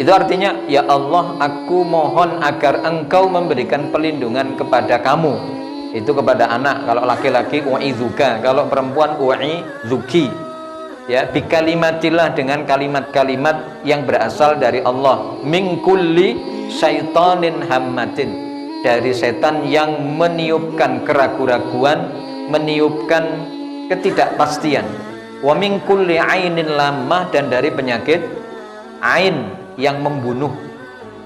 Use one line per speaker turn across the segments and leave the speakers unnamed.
Itu artinya, ya Allah, aku mohon agar engkau memberikan pelindungan kepada kamu. Itu kepada anak, kalau laki-laki u'izuka, kalau perempuan u'izuki. Ya, bikalimatillah, dengan kalimat-kalimat yang berasal dari Allah. Min kulli syaitanin hammatin, dari setan yang meniupkan keraguan-raguan, meniupkan ketidakpastian. Wa min kulli ainin lamah, dan dari penyakit ain yang membunuh.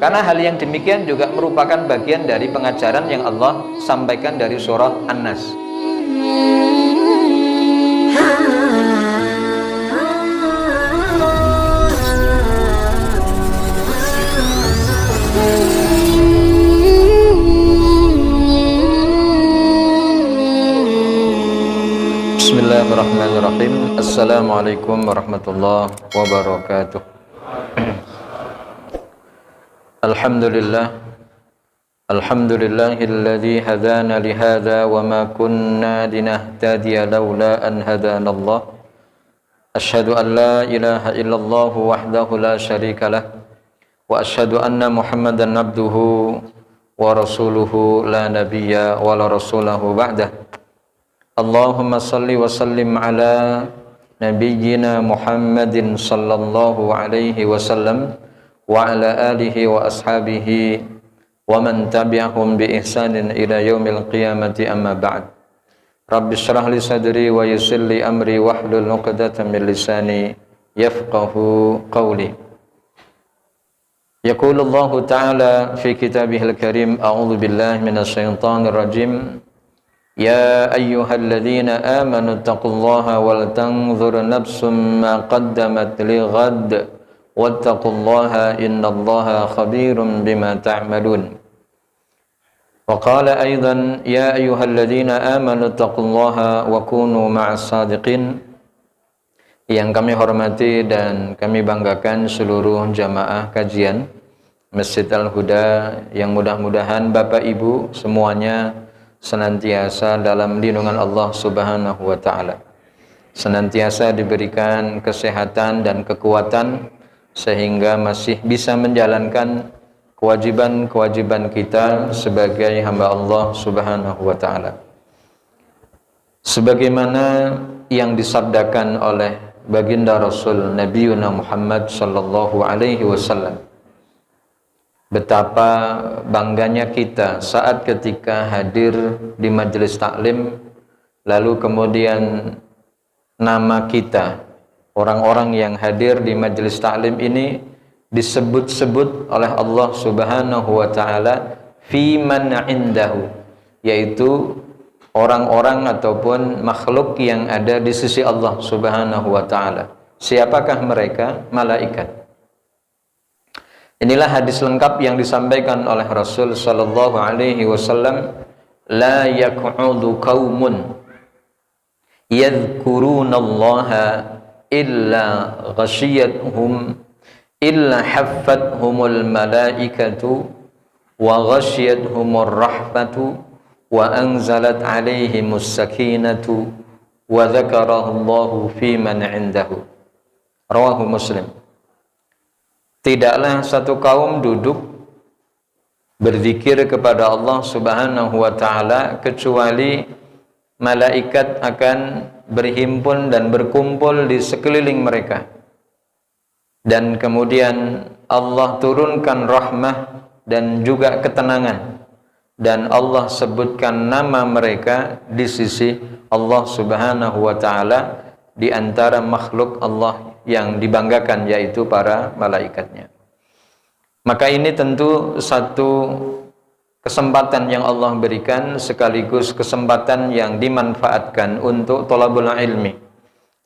Karena hal yang demikian juga merupakan bagian dari pengajaran yang Allah sampaikan dari surah An-Nas. Bismillahirrahmanirrahim. Assalamualaikum warahmatullahi wabarakatuh. Alhamdulillahilladzi hadana lihadza wa ma kunna linahtadiya laula an hadanallah. Asyhadu an la ilaha illallah wahdahu la syarikalah wa asyhadu anna Muhammadan abduhu wa rasuluhu la nabiyya wa la rasulahu ba'dah. Allahumma salli wa sallim ala nabiyyina Muhammadin sallallahu alaihi wasallam wa ala alihi wa ashabihi wa man tabi'ahum bi ihsanin ila yaumil qiyamati, amma ba'd. Rabbi shrah li sadri wa yassir li amri wahlul 'uqdatam min lisani yafqahu qawli. Yaqulu Allah ta'ala fi kitabihil karim, a'udzu billahi minasy syaithanir rajim. Ya ayyuhalladzina amanu taqullaha wal tanzur nafsum ma qaddamat lighad wattaqullaha innallaha khabirum bima ta'malun. Wa qala aidan ya ayyuhalladzina amanu taqullaha wa kunu ma'as sadiqin. Yang kami hormati dan kami banggakan seluruh jamaah kajian Masjid Al-Huda, yang mudah-mudahan Bapak Ibu semuanya senantiasa dalam lindungan Allah Subhanahu wa taala, senantiasa diberikan kesehatan dan kekuatan sehingga masih bisa menjalankan kewajiban-kewajiban kita sebagai hamba Allah Subhanahu wa taala. Sebagaimana yang disabdakan oleh baginda Rasul Nabiuna Muhammad sallallahu alaihi wasallam, betapa bangganya kita saat ketika hadir di majelis taklim, lalu kemudian nama kita, orang-orang yang hadir di majelis taklim ini disebut-sebut oleh Allah Subhanahu wa taala fi man indahu, yaitu orang-orang ataupun makhluk yang ada di sisi Allah Subhanahu wa taala. Siapakah mereka? Malaikat. Inilah hadis lengkap yang disampaikan oleh Rasul sallallahu alaihi wasallam, la yaq'udu qaumun yadhkurunallaha illa ghashiyatuhum illa haffathumul malaikatu wa ghashiyatuhumur rahmatu wa anzalat alaihimus sakinatu wa dzakarallahu fi man indahu. Rawahu Muslim. Tidaklah satu kaum duduk berzikir kepada Allah Subhanahu wa taala kecuali malaikat akan berhimpun dan berkumpul di sekeliling mereka, dan kemudian Allah turunkan rahmah dan juga ketenangan, dan Allah sebutkan nama mereka di sisi Allah Subhanahu wa taala di antara makhluk Allah yang dibanggakan, yaitu para malaikatnya. Maka ini tentu satu kesempatan yang Allah berikan, sekaligus kesempatan yang dimanfaatkan untuk thalabul ilmi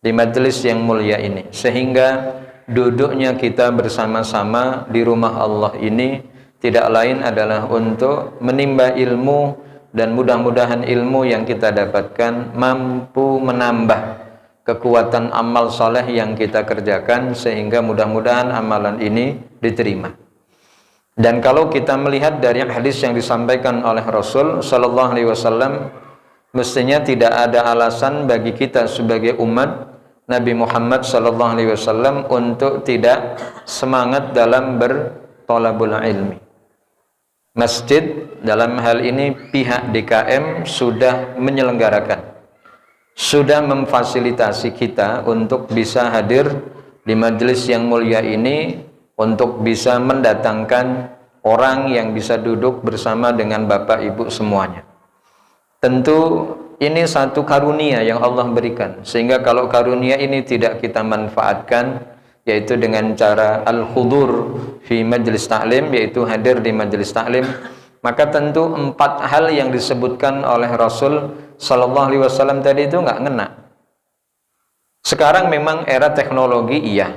di majelis yang mulia ini, sehingga duduknya kita bersama-sama di rumah Allah ini tidak lain adalah untuk menimba ilmu, dan mudah-mudahan ilmu yang kita dapatkan mampu menambah kekuatan amal soleh yang kita kerjakan, sehingga mudah-mudahan amalan ini diterima. Dan kalau kita melihat dari hadis yang disampaikan oleh Rasul sallallahu alaihi wasallam, mestinya tidak ada alasan bagi kita sebagai umat Nabi Muhammad SAW untuk tidak semangat dalam bertolabul ilmi. Masjid dalam hal ini pihak DKM sudah menyelenggarakan, sudah memfasilitasi kita untuk bisa hadir di majelis yang mulia ini, untuk bisa mendatangkan orang yang bisa duduk bersama dengan Bapak Ibu semuanya. Tentu ini satu karunia yang Allah berikan, sehingga kalau karunia ini tidak kita manfaatkan, yaitu dengan cara al-hudur fi majlis ta'lim, yaitu hadir di majlis ta'lim, maka tentu 4 hal yang disebutkan oleh Rasul Sallallahu Alaihi Wasallam tadi itu nggak ngena. Sekarang memang era teknologi, iya,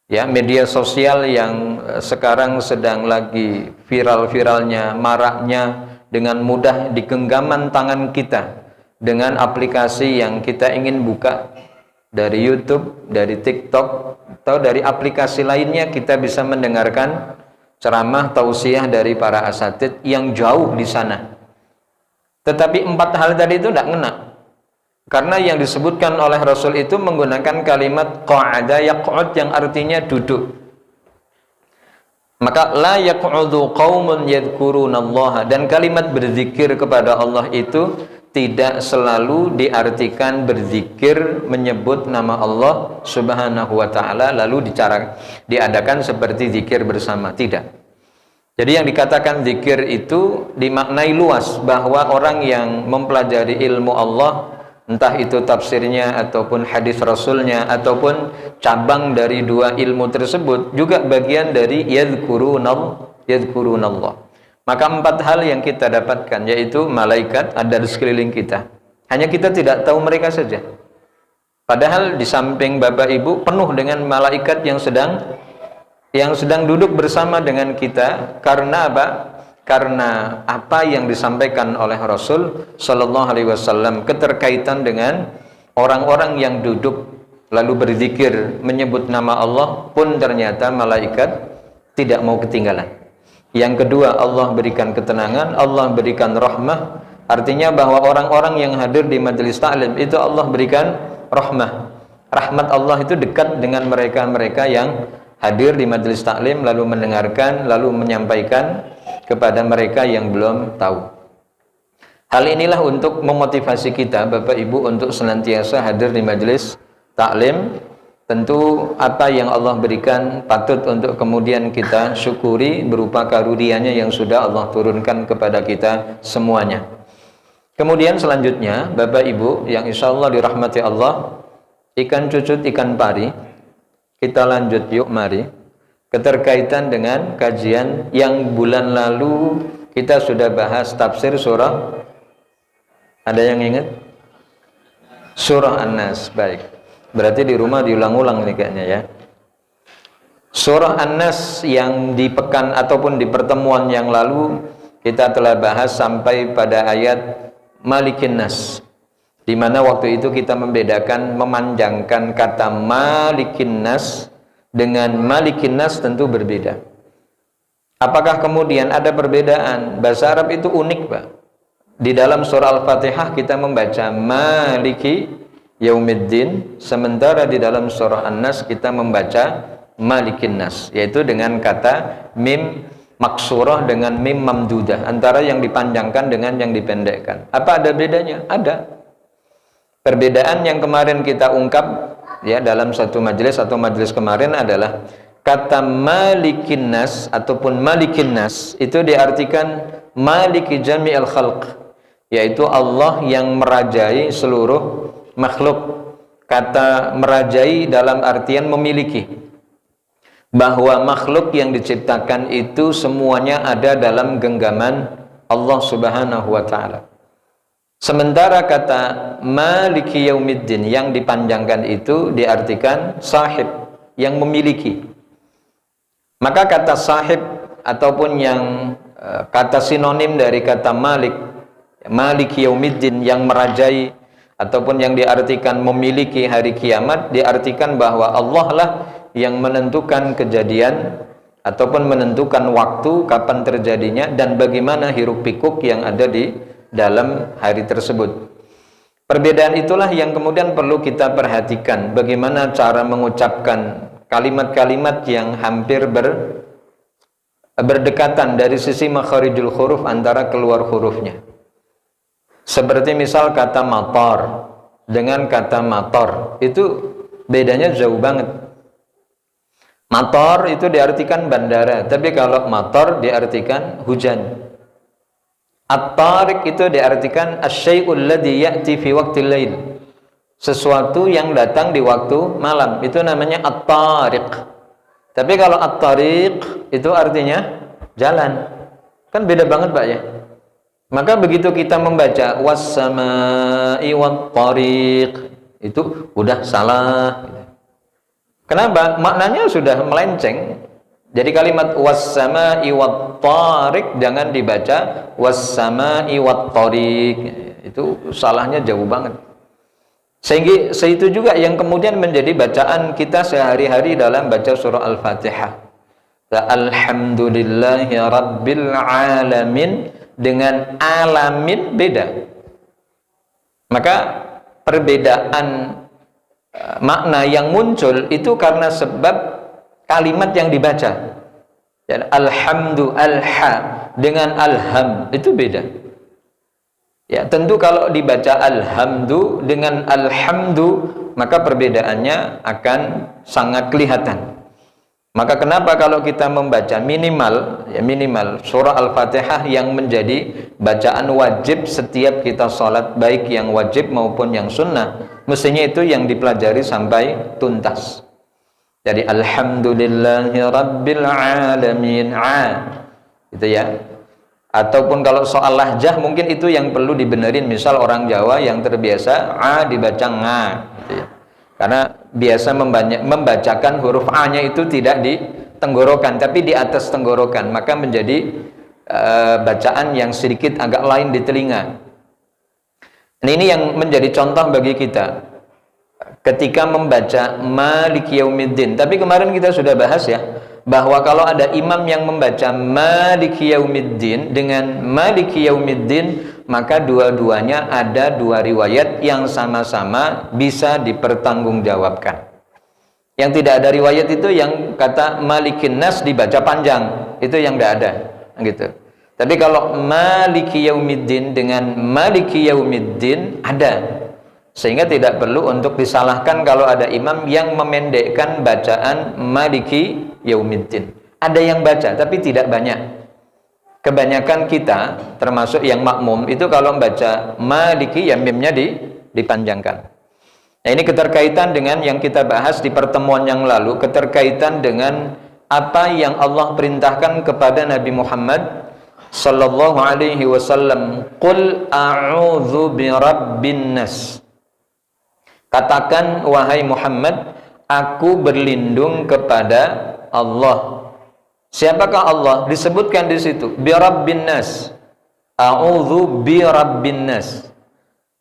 ya, media sosial yang sekarang sedang lagi viral-viralnya, maraknya, dengan mudah di genggaman tangan kita, dengan aplikasi yang kita ingin buka dari YouTube, dari TikTok, atau dari aplikasi lainnya, kita bisa mendengarkan ceramah tausiah dari para asatidz yang jauh di sana. Tetapi 4 hal tadi itu tidak ngena, karena yang disebutkan oleh Rasul itu menggunakan kalimat qa'ada yaq'ud, yang artinya duduk. Maka la yaq'udu qaumun yadhkurunallaha, dan kalimat berzikir kepada Allah itu tidak selalu diartikan berzikir menyebut nama Allah Subhanahu wa taala lalu diadakan seperti zikir bersama, tidak. Jadi yang dikatakan zikir itu dimaknai luas, bahwa orang yang mempelajari ilmu Allah, entah itu tafsirnya ataupun hadis Rasulnya ataupun cabang dari 2 ilmu tersebut, juga bagian dari yadhkurunallah. Maka 4 hal yang kita dapatkan, yaitu malaikat ada di sekeliling kita, hanya kita tidak tahu mereka saja. Padahal di samping Bapak Ibu penuh dengan malaikat yang sedang duduk bersama dengan kita. Karena apa? Karena apa yang disampaikan oleh Rasul Sallallahu Alaihi Wasallam keterkaitan dengan orang-orang yang duduk lalu berzikir menyebut nama Allah, pun ternyata malaikat tidak mau ketinggalan. Yang kedua, Allah berikan ketenangan, Allah berikan rahmah. Artinya bahwa orang-orang yang hadir di majelis ta'lim itu Allah berikan rahmah. Rahmat Allah itu dekat dengan mereka-mereka yang hadir di majelis ta'lim, lalu mendengarkan, lalu menyampaikan kepada mereka yang belum tahu. Hal inilah untuk memotivasi kita Bapak Ibu untuk senantiasa hadir di majelis ta'lim. Tentu apa yang Allah berikan patut untuk kemudian kita syukuri berupa karunia-Nya yang sudah Allah turunkan kepada kita semuanya. Kemudian selanjutnya Bapak Ibu yang insya Allah dirahmati Allah, ikan cucut ikan pari, kita lanjut yuk mari. Keterkaitan dengan kajian yang bulan lalu kita sudah bahas tafsir surah, ada yang ingat? Surah An-Nas. Baik, berarti di rumah diulang-ulang nih kayaknya ya. Surah An-Nas yang di pekan ataupun di pertemuan yang lalu kita telah bahas sampai pada ayat Malikin Nas, di mana waktu itu kita membedakan, memanjangkan kata Malikin Nas dengan Malikin Nas tentu berbeda. Apakah kemudian ada perbedaan? Bahasa Arab itu unik, Pak. Di dalam surah Al-Fatihah kita membaca Maliki Yaumiddin, sementara di dalam surah An-Nas kita membaca Malikin Nas, yaitu dengan kata mim maksurah dengan mim mamdudah, antara yang dipanjangkan dengan yang dipendekkan. Apa ada bedanya? Ada. Perbedaan yang kemarin kita ungkap ya dalam satu majelis atau majelis kemarin adalah kata Malikin Nas ataupun Malikin Nas itu diartikan Maliki Jami'il Khalq, yaitu Allah yang merajai seluruh makhluk. Kata merajai dalam artian memiliki, bahwa makhluk yang diciptakan itu semuanya ada dalam genggaman Allah Subhanahu wa ta'ala. Sementara kata Maliki Yaumiddin yang dipanjangkan itu diartikan sahib, yang memiliki. Maka kata sahib ataupun yang kata sinonim dari kata Malik, Maliki Yaumiddin yang merajai, ataupun yang diartikan memiliki hari kiamat, diartikan bahwa Allah lah yang menentukan kejadian ataupun menentukan waktu kapan terjadinya dan bagaimana hiruk pikuk yang ada di dalam hari tersebut. Perbedaan itulah yang kemudian perlu kita perhatikan, bagaimana cara mengucapkan kalimat-kalimat yang hampir berdekatan dari sisi makharijul huruf, antara keluar hurufnya. Seperti misal kata matar dengan kata mator, itu bedanya jauh banget. Mator itu diartikan bandara, tapi kalau mator diartikan hujan. At-tariq itu diartikan asy-syai'ul ladzi ya'ti fi waqtil lail, sesuatu yang datang di waktu malam, itu namanya at-tariq. Tapi kalau at-tariq itu artinya jalan, kan beda banget Pak ya. Maka begitu kita membaca was-samaa'i wat-tariq, itu udah salah. Kenapa? Maknanya sudah melenceng. Jadi kalimat was-samaa'i wat-tariq jangan dibaca was-samaa'i wat-tariq. Itu salahnya jauh banget. Sehingga itu juga yang kemudian menjadi bacaan kita sehari-hari dalam baca surah Al-Fatihah. Alhamdulillahi rabbil alamin, dengan alamin beda. Maka perbedaan makna yang muncul itu karena sebab kalimat yang dibaca. Dan alhamdu, alha dengan alham itu beda. Ya, tentu kalau dibaca alhamdu dengan alhamdu, maka perbedaannya akan sangat kelihatan. Maka kenapa kalau kita membaca minimal surah Al-Fatihah yang menjadi bacaan wajib setiap kita sholat, baik yang wajib maupun yang sunnah, mestinya itu yang dipelajari sampai tuntas. Jadi alhamdulillahi rabbil alamin, gitu ya. Ataupun kalau soal lahjah mungkin itu yang perlu dibenerin, misal orang Jawa yang terbiasa dibaca nga, gitu ya. Karena biasa membacakan huruf A-nya itu tidak di tenggorokan, tapi di atas tenggorokan, maka menjadi bacaan yang sedikit agak lain di telinga. Ini yang menjadi contoh bagi kita ketika membaca Maliki Yaumiddin. Tapi kemarin kita sudah bahas ya, bahwa kalau ada imam yang membaca Maliki Yaumiddin dengan Maliki Yaumiddin, maka dua-duanya ada dua riwayat yang sama-sama bisa dipertanggungjawabkan. Yang tidak ada riwayat itu yang kata Malikin Nas dibaca panjang, itu yang tidak ada, gitu. Tapi kalau Maliki Yaumiddin dengan Maliki Yaumiddin ada, sehingga tidak perlu untuk disalahkan kalau ada imam yang memendekkan bacaan Maliki Yaumiddin. Ada yang baca tapi tidak banyak. Kebanyakan kita termasuk yang makmum itu kalau membaca Maliki ya mimnya dipanjangkan. Nah, ini keterkaitan dengan yang kita bahas di pertemuan yang lalu, keterkaitan dengan apa yang Allah perintahkan kepada Nabi Muhammad sallallahu alaihi wasallam. Qul a'udzu birabbin nas. Katakan wahai Muhammad, aku berlindung kepada Allah. Siapakah Allah? Disebutkan di situ birabbin nas. A'udzu birabbin nas.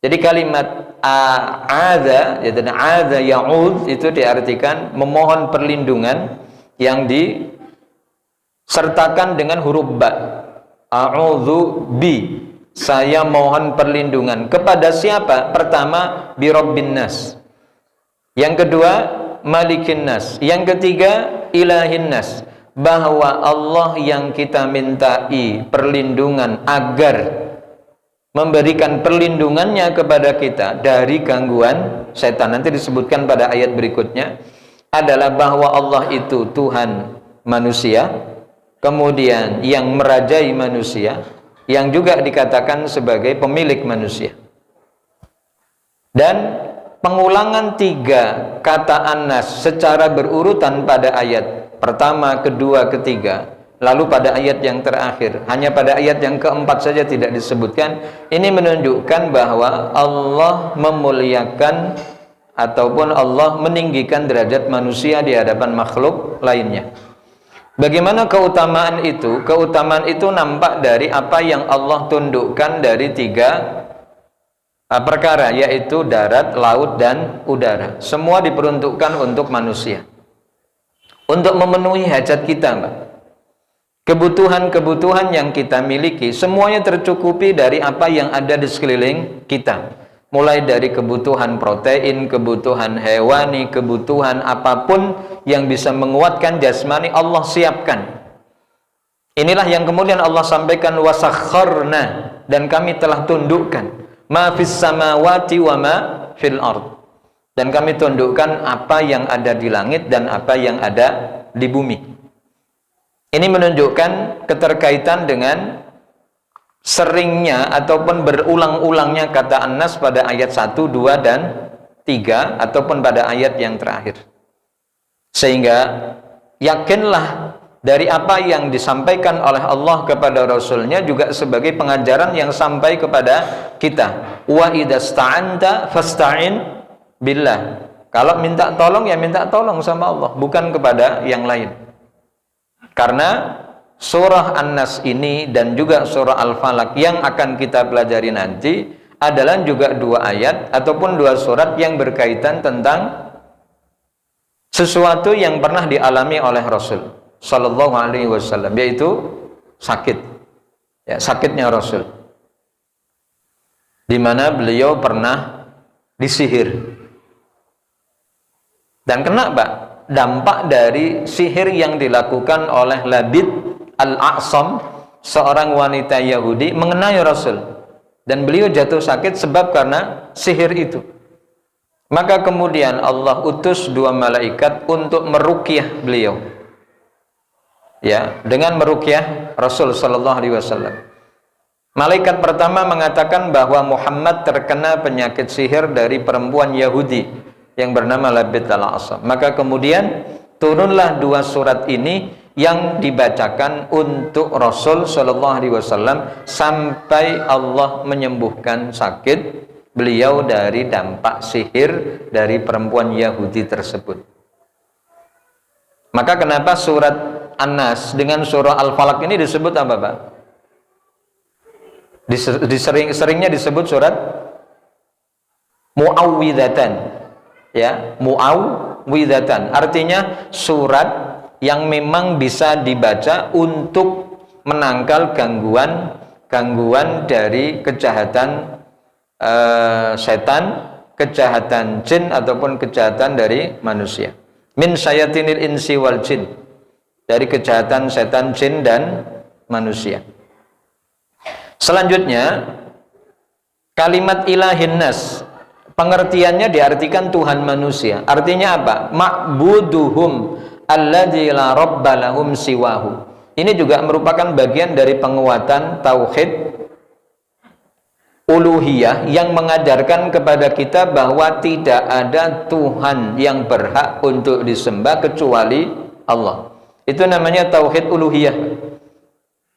Jadi kalimat a'adza, yaitu a'adza ya'ud, itu diartikan memohon perlindungan yang disertakan dengan huruf ba. A'udzu bi, saya mohon perlindungan kepada siapa? Pertama birabbin nas. Yang kedua malikin nas. Yang ketiga ilahin nas. Bahwa Allah yang kita mintai perlindungan agar memberikan perlindungannya kepada kita dari gangguan setan, nanti disebutkan pada ayat berikutnya, adalah bahwa Allah itu Tuhan manusia, kemudian yang merajai manusia, yang juga dikatakan sebagai pemilik manusia. Dan pengulangan tiga kata An-Nas secara berurutan pada ayat pertama, kedua, ketiga, lalu pada ayat yang terakhir, hanya pada ayat yang keempat saja tidak disebutkan. Ini menunjukkan bahwa Allah memuliakan ataupun Allah meninggikan derajat manusia di hadapan makhluk lainnya. Bagaimana keutamaan itu? Keutamaan itu nampak dari apa yang Allah tundukkan dari tiga perkara, yaitu darat, laut, dan udara. Semua diperuntukkan untuk manusia, untuk memenuhi hajat kita, Mbak. Kebutuhan-kebutuhan yang kita miliki semuanya tercukupi dari apa yang ada di sekeliling kita. mulai dari kebutuhan protein, kebutuhan hewani, kebutuhan apapun yang bisa menguatkan jasmani, Allah siapkan. Inilah yang kemudian Allah sampaikan wasakharna, dan kami telah tundukkan ma fis samawati wa ma fil ard, dan kami tundukkan apa yang ada di langit dan apa yang ada di bumi. Ini menunjukkan keterkaitan dengan seringnya ataupun berulang-ulangnya kata An-Nas pada ayat 1, 2, dan 3 ataupun pada ayat yang terakhir. Sehingga yakinlah dari apa yang disampaikan oleh Allah kepada Rasulnya juga sebagai pengajaran yang sampai kepada kita. Wa idasta'anta fasta'in billah. Kalau minta tolong ya minta tolong sama Allah, bukan kepada yang lain. Karena surah An-Nas ini dan juga surah Al-Falaq yang akan kita pelajari nanti adalah juga dua ayat ataupun dua surat yang berkaitan tentang sesuatu yang pernah dialami oleh Rasul Sallallahu Alaihi Wasallam, yaitu sakit, ya, sakitnya Rasul, di mana beliau pernah disihir. Dan kenapa? Dampak dari sihir yang dilakukan oleh Labid Al-A'sam, seorang wanita Yahudi, mengenai Rasul, dan beliau jatuh sakit sebab karena sihir itu. Maka kemudian Allah utus dua malaikat untuk meruqyah beliau, ya, dengan meruqyah Rasul Sallallahu Alaihi Wasallam. Malaikat pertama mengatakan bahwa Muhammad terkena penyakit sihir dari perempuan Yahudi yang bernama Labid Al-A'sam. Maka kemudian turunlah dua surat ini yang dibacakan untuk Rasul Sallallahu Alaihi Wasallam sampai Allah menyembuhkan sakit beliau dari dampak sihir dari perempuan Yahudi tersebut. Maka kenapa surat An-Nas dengan surah Al-Falaq ini disebut apa, Pak? Seringnya disebut surat Mu'awwidhatan, ya, Mu'awwidhatan, artinya surat yang memang bisa dibaca untuk menangkal gangguan dari kejahatan setan, kejahatan jin ataupun kejahatan dari manusia. Min syayatinil insi wal jin, dari kejahatan setan, jin, dan manusia. Selanjutnya, kalimat ilahin nas, pengertiannya diartikan Tuhan manusia. Artinya apa? Ma'buduhum alladzi la rabba lahum siwahu. Ini juga merupakan bagian dari penguatan tauhid uluhiyah yang mengajarkan kepada kita bahwa tidak ada Tuhan yang berhak untuk disembah kecuali Allah. Itu namanya tauhid uluhiyah.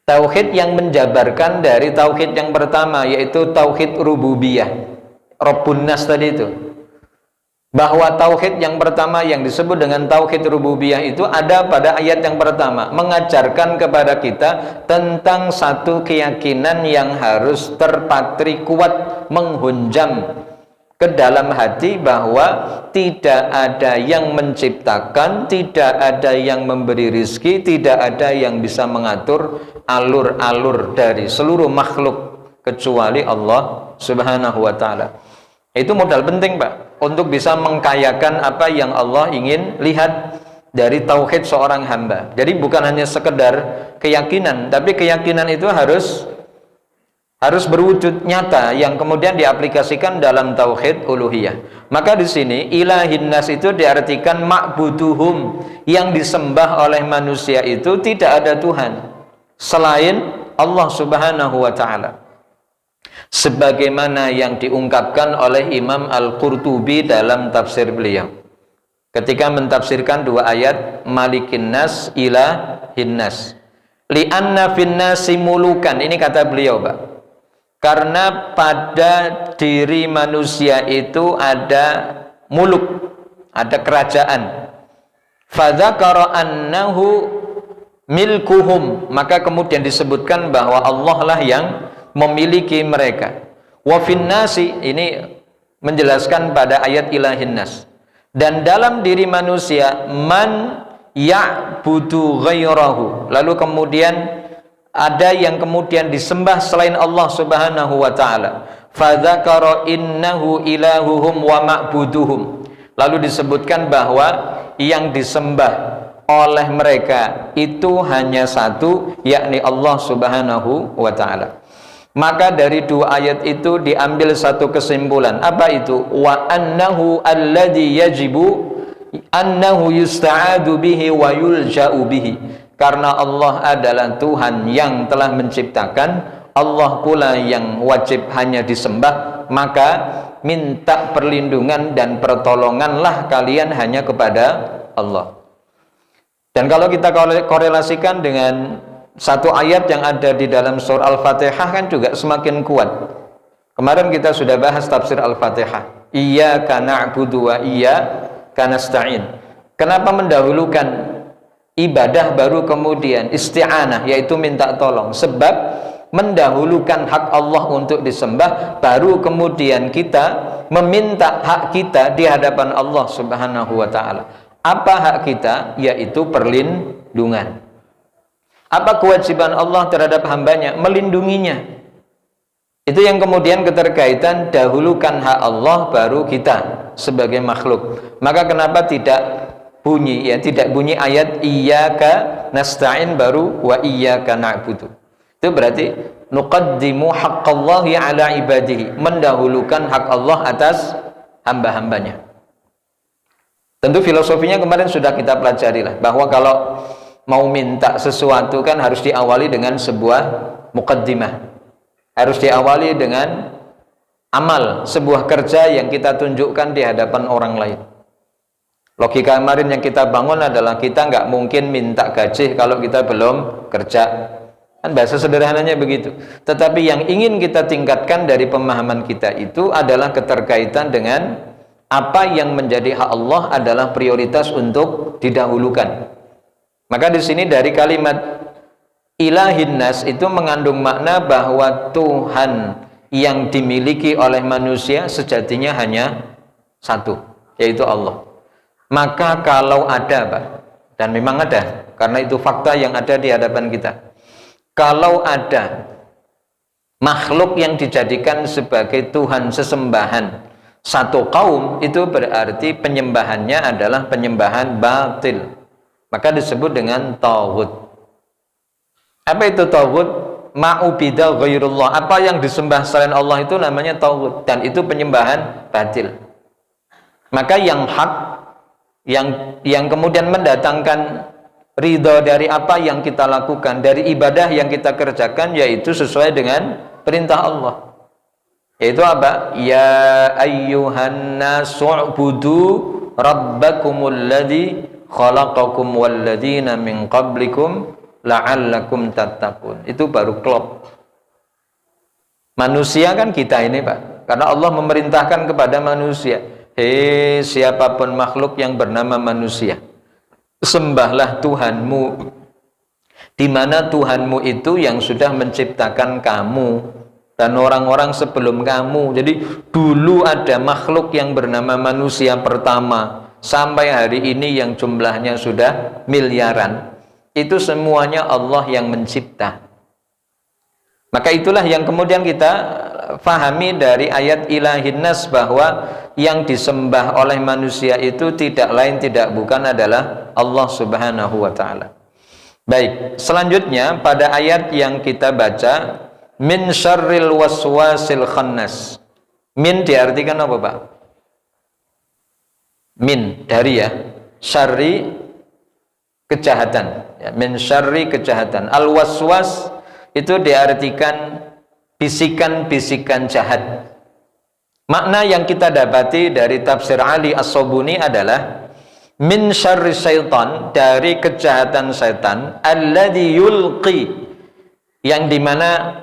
Tauhid yang menjabarkan dari tauhid yang pertama, yaitu tauhid rububiyah, Rabbun Nas tadi itu. Bahwa tauhid yang pertama yang disebut dengan tauhid rububiyah itu ada pada ayat yang pertama, mengajarkan kepada kita tentang satu keyakinan yang harus terpatri kuat, menghunjam ke dalam hati bahwa tidak ada yang menciptakan, tidak ada yang memberi rizki, tidak ada yang bisa mengatur alur-alur dari seluruh makhluk kecuali Allah Subhanahu wa ta'ala. Itu modal penting, Pak, untuk bisa mengkayakan apa yang Allah ingin lihat dari tauhid seorang hamba. Jadi bukan hanya sekedar keyakinan, tapi keyakinan itu harus berwujud nyata yang kemudian diaplikasikan dalam tauhid uluhiyah. Maka di sini ilahin nas itu diartikan ma'buduhum, yang disembah oleh manusia itu tidak ada Tuhan selain Allah Subhanahu wa ta'ala, sebagaimana yang diungkapkan oleh Imam Al-Qurtubi dalam tafsir beliau ketika mentafsirkan dua ayat Malikin Nas ilahin nas. Li'anna finnasi mulukan, ini kata beliau, Pak, karena pada diri manusia itu ada muluk, ada kerajaan. Fadzakara annahu milkuhum, maka kemudian disebutkan bahwa Allah lah yang memiliki mereka. Wa finnasi, ini menjelaskan pada ayat ilahin nas, dan dalam diri manusia man ya'budu ghairahu, lalu kemudian ada yang kemudian disembah selain Allah Subhanahu wa ta'ala. fadzakara innahu ilahuhum wa ma'buduhum. Lalu disebutkan bahwa yang disembah oleh mereka itu hanya satu, yakni Allah Subhanahu wa ta'ala. Maka dari dua ayat itu diambil satu kesimpulan. Apa itu? Wa annahu alladhi yajibu annahu yusta'adu bihi wa yulja'u bihi. Karena Allah adalah Tuhan yang telah menciptakan, Allah pula yang wajib hanya disembah, maka minta perlindungan dan pertolonganlah kalian hanya kepada Allah. Dan kalau kita korelasikan dengan satu ayat yang ada di dalam surah Al-Fatihah kan juga semakin kuat. Kemarin kita sudah bahas tafsir Al-Fatihah. Iyyaka na'budu wa iyyaka nasta'in. Kenapa mendahulukan ibadah baru kemudian isti'anah, yaitu minta tolong? Sebab mendahulukan hak Allah untuk disembah, baru kemudian kita meminta hak kita di hadapan Allah Subhanahu wa ta'ala. Apa hak kita? Yaitu perlindungan. Apa kewajiban Allah terhadap hambanya? Melindunginya. Itu yang kemudian keterkaitan dahulukan hak Allah baru kita sebagai makhluk. Maka kenapa tidak bunyi, ya, tidak bunyi ayat iyyaka nasta'in baru wa iyyaka na'budu. Itu berarti nuqaddimu haqqallahi ala ibadihi, mendahulukan hak Allah atas hamba-hambanya. Tentu filosofinya kemarin sudah kita pelajari lah, bahwa kalau mau minta sesuatu kan harus diawali dengan sebuah muqaddimah, harus diawali dengan amal, sebuah kerja yang kita tunjukkan di hadapan orang lain. Logika kemarin yang kita bangun adalah kita nggak mungkin minta gaji kalau kita belum kerja, kan bahasa sederhananya begitu. Tetapi yang ingin kita tingkatkan dari pemahaman kita itu adalah keterkaitan dengan apa yang menjadi hak Allah adalah prioritas untuk didahulukan. Maka di sini dari kalimat ilahin nas itu mengandung makna bahwa Tuhan yang dimiliki oleh manusia sejatinya hanya satu, yaitu Allah. Maka kalau ada, Pak, dan memang ada, karena itu fakta yang ada di hadapan kita, kalau ada makhluk yang dijadikan sebagai Tuhan sesembahan satu kaum, itu berarti penyembahannya adalah penyembahan batil, maka disebut dengan taghut. Apa itu taghut? Ma'ubida ghairullah, apa yang disembah selain Allah itu namanya taghut, dan itu penyembahan batil. Maka yang hak, yang kemudian mendatangkan ridho dari apa yang kita lakukan, dari ibadah yang kita kerjakan, yaitu sesuai dengan perintah Allah. Yaitu apa? Ya ayyuhan nasu'budu rabbakumul ladzi khalaqakum walladzina min qablikum la'allakum tattaqun. Itu baru klop. Manusia kan kita ini, Pak. Karena Allah memerintahkan kepada manusia, hei siapapun makhluk yang bernama manusia, sembahlah Tuhanmu, di mana Tuhanmu itu yang sudah menciptakan kamu dan orang-orang sebelum kamu. Jadi dulu ada makhluk yang bernama manusia pertama, sampai hari ini yang jumlahnya sudah miliaran. Itu semuanya Allah yang mencipta. Maka itulah yang kemudian kita fahami dari ayat ilahin nas, bahwa yang disembah oleh manusia itu tidak lain tidak bukan adalah Allah Subhanahu wa ta'ala. Baik, selanjutnya pada ayat yang kita baca, min syarril waswasil khannas. Min diartikan apa, Pak? Min dari, ya, syarri kejahatan, ya, min syarri kejahatan. Al waswas itu diartikan bisikan-bisikan jahat. Makna yang kita dapati dari tafsir Ali As-Sobuni adalah min syarri syaitan, dari kejahatan setan, alladzi yulqi, yang dimana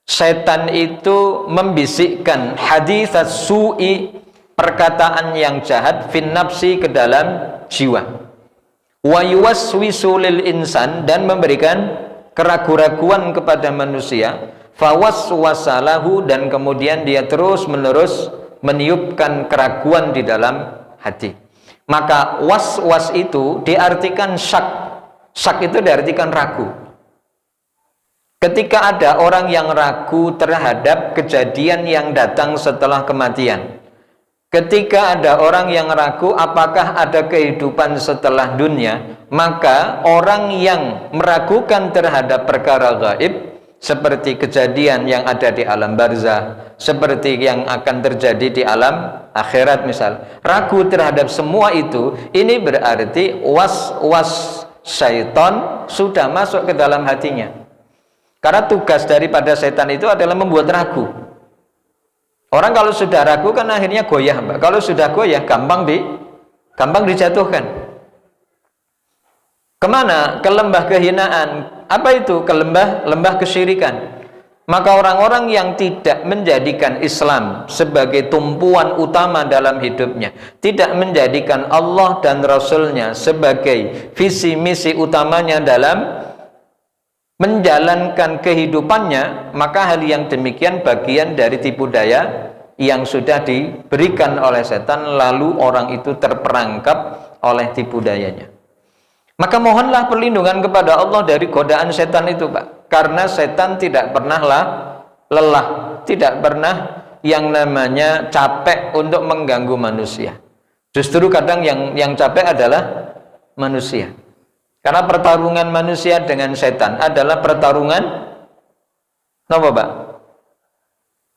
setan itu membisikkan hadits su'i, perkataan yang jahat, fin nafsi, ke dalam jiwa, wa yuwaswisu lil insan, dan memberikan keraguan-raguan kepada manusia, fawaswasalahu, dan kemudian dia terus menerus meniupkan keraguan di dalam hati. Maka was-was itu diartikan syak. Syak itu diartikan ragu. Ketika ada orang yang ragu terhadap kejadian yang datang setelah kematian, ketika ada orang yang ragu apakah ada kehidupan setelah dunia, maka orang yang meragukan terhadap perkara gaib seperti kejadian yang ada di alam barzah, seperti yang akan terjadi di alam akhirat misal, ragu terhadap semua itu, ini berarti was-was syaitan sudah masuk ke dalam hatinya. Karena tugas daripada setan itu adalah membuat ragu. Orang kalau sudah ragu kan akhirnya goyah, Mbak. Kalau sudah goyah gampang dijatuhkan. Kemana? Ke lembah kehinaan. Apa itu? Ke lembah kesyirikan. Maka orang-orang yang tidak menjadikan Islam sebagai tumpuan utama dalam hidupnya, tidak menjadikan Allah dan Rasulnya sebagai visi misi utamanya dalam menjalankan kehidupannya, maka hal yang demikian bagian dari tipu daya yang sudah diberikan oleh setan, lalu orang itu terperangkap oleh tipu dayanya. Maka mohonlah perlindungan kepada Allah dari godaan setan itu, Pak. Karena setan tidak pernah lelah, tidak pernah yang namanya capek untuk mengganggu manusia. Justru kadang yang capek adalah manusia. Karena pertarungan manusia dengan setan adalah pertarungan apa, Pak?